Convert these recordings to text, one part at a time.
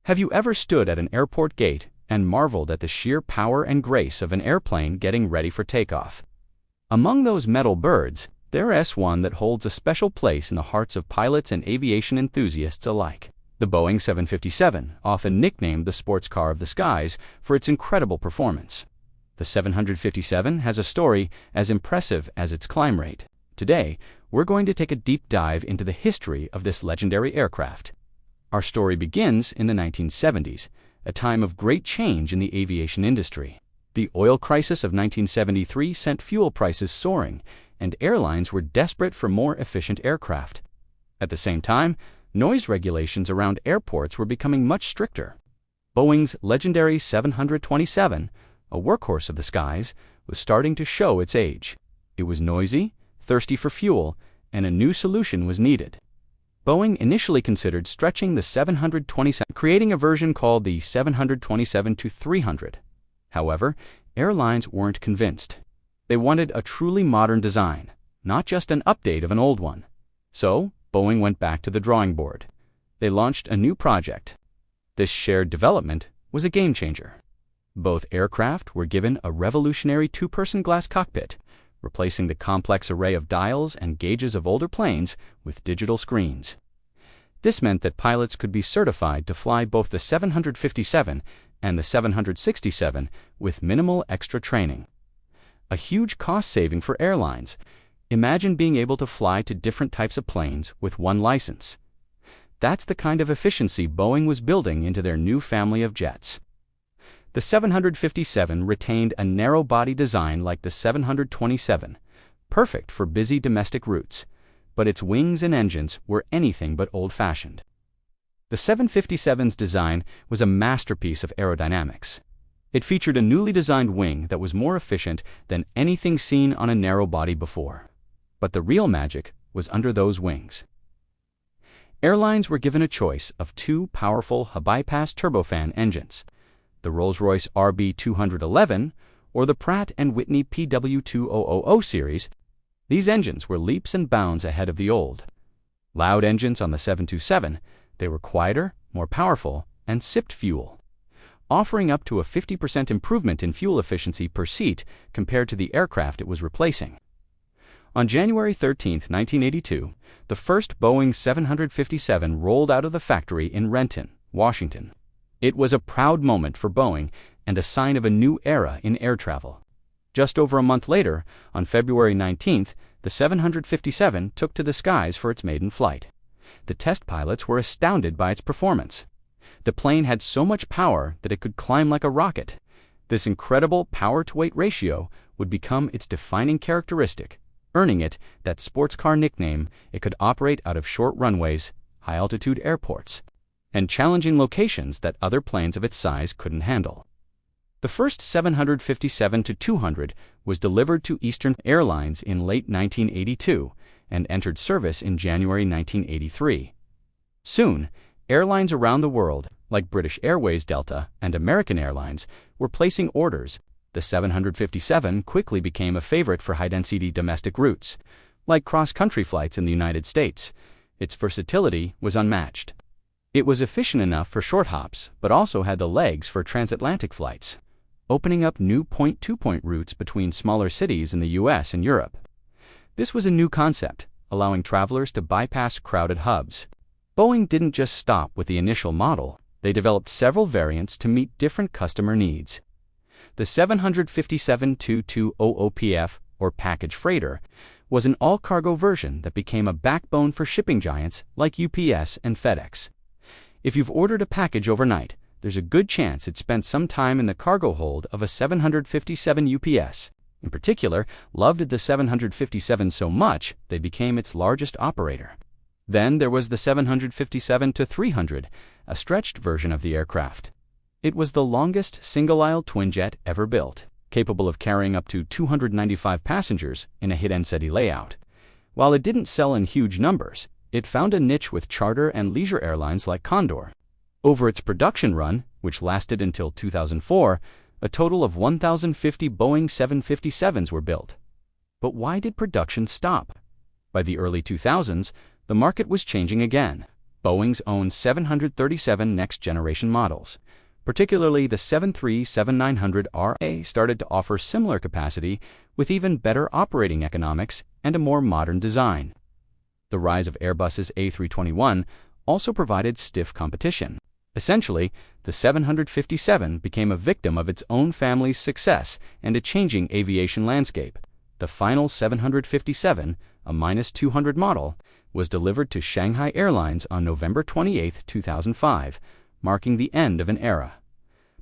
Have you ever stood at an airport gate and marveled at the sheer power and grace of an airplane getting ready for takeoff? Among those metal birds, there's one that holds a special place in the hearts of pilots and aviation enthusiasts alike. The Boeing 757, often nicknamed the sports car of the skies for its incredible performance. The 757 has a story as impressive as its climb rate. Today, we're going to take a deep dive into the history of this legendary aircraft. Our story begins in the 1970s, a time of great change in the aviation industry. The oil crisis of 1973 sent fuel prices soaring, and airlines were desperate for more efficient aircraft. At the same time, noise regulations around airports were becoming much stricter. Boeing's legendary 727, a workhorse of the skies, was starting to show its age. It was noisy, thirsty for fuel, and a new solution was needed. Boeing initially considered stretching the 727, creating a version called the 727-300. However, airlines weren't convinced. They wanted a truly modern design, not just an update of an old one. So, Boeing went back to the drawing board. They launched a new project. This shared development was a game changer. Both aircraft were given a revolutionary two-person glass cockpit, replacing the complex array of dials and gauges of older planes with digital screens. This meant that pilots could be certified to fly both the 757 and the 767 with minimal extra training. A huge cost saving for airlines. Imagine being able to fly to different types of planes with one license. That's the kind of efficiency Boeing was building into their new family of jets. The 757 retained a narrow-body design like the 727, perfect for busy domestic routes, but its wings and engines were anything but old-fashioned. The 757's design was a masterpiece of aerodynamics. It featured a newly designed wing that was more efficient than anything seen on a narrow body before. But the real magic was under those wings. Airlines were given a choice of two powerful high-bypass turbofan engines, the Rolls-Royce RB211 or the Pratt & Whitney PW2000 series. These engines were leaps and bounds ahead of the old. Loud engines on the 727, they were quieter, more powerful, and sipped fuel, offering up to a 50% improvement in fuel efficiency per seat compared to the aircraft it was replacing. On January 13, 1982, the first Boeing 757 rolled out of the factory in Renton, Washington. It was a proud moment for Boeing and a sign of a new era in air travel. Just over a month later, on February 19th, the 757 took to the skies for its maiden flight. The test pilots were astounded by its performance. The plane had so much power that it could climb like a rocket. This incredible power-to-weight ratio would become its defining characteristic, earning it that sports car nickname. It could operate out of short runways, high-altitude airports, and challenging locations that other planes of its size couldn't handle. The first 757-200 was delivered to Eastern Airlines in late 1982 and entered service in January 1983. Soon, airlines around the world, like British Airways, Delta, and American Airlines, were placing orders. The 757 quickly became a favorite for high-density domestic routes, like cross-country flights in the United States. Its versatility was unmatched. It was efficient enough for short hops, but also had the legs for transatlantic flights, opening up new point-to-point routes between smaller cities in the US and Europe. This was a new concept, allowing travelers to bypass crowded hubs. Boeing didn't just stop with the initial model. They developed several variants to meet different customer needs. The 757-200PF, or package freighter, was an all-cargo version that became a backbone for shipping giants like UPS and FedEx. If you've ordered a package overnight, there's a good chance it spent some time in the cargo hold of a 757 UPS. In particular, loved the 757 so much they became its largest operator. Then there was the 757-300, a stretched version of the aircraft. It was the longest single-aisle twin-jet ever built, capable of carrying up to 295 passengers in a hit-and-steady layout. While it didn't sell in huge numbers, it found a niche with charter and leisure airlines like Condor. Over its production run, which lasted until 2004, a total of 1,050 Boeing 757s were built. But why did production stop? By the early 2000s, the market was changing again. Boeing's own 737 next-generation models, particularly the 737-900RA, started to offer similar capacity with even better operating economics and a more modern design. The rise of Airbus's A321 also provided stiff competition. Essentially, the 757 became a victim of its own family's success and a changing aviation landscape. The final 757, a -200 model, was delivered to Shanghai Airlines on November 28, 2005, marking the end of an era.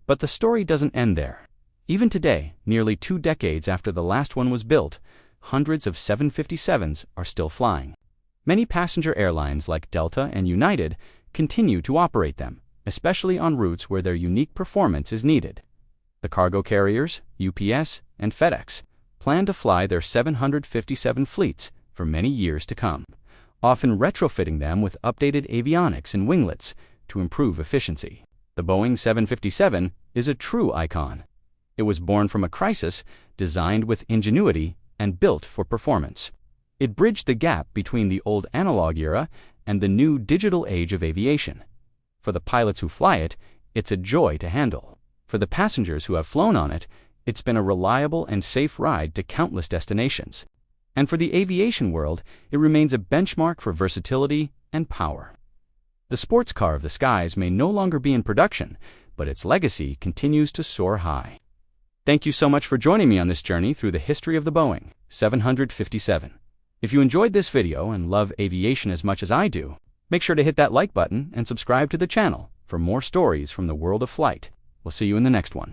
But the story doesn't end there. Even today, nearly 2 decades after the last one was built, hundreds of 757s are still flying. Many passenger airlines like Delta and United continue to operate them, especially on routes where their unique performance is needed. The cargo carriers, UPS, and FedEx, plan to fly their 757 fleets for many years to come, often retrofitting them with updated avionics and winglets to improve efficiency. The Boeing 757 is a true icon. It was born from a crisis, designed with ingenuity, and built for performance. It bridged the gap between the old analog era and the new digital age of aviation. For the pilots who fly it, it's a joy to handle. For the passengers who have flown on it, it's been a reliable and safe ride to countless destinations. And for the aviation world, it remains a benchmark for versatility and power. The sports car of the skies may no longer be in production, but its legacy continues to soar high. Thank you so much for joining me on this journey through the history of the Boeing 757. If you enjoyed this video and love aviation as much as I do, make sure to hit that like button and subscribe to the channel for more stories from the world of flight. We'll see you in the next one.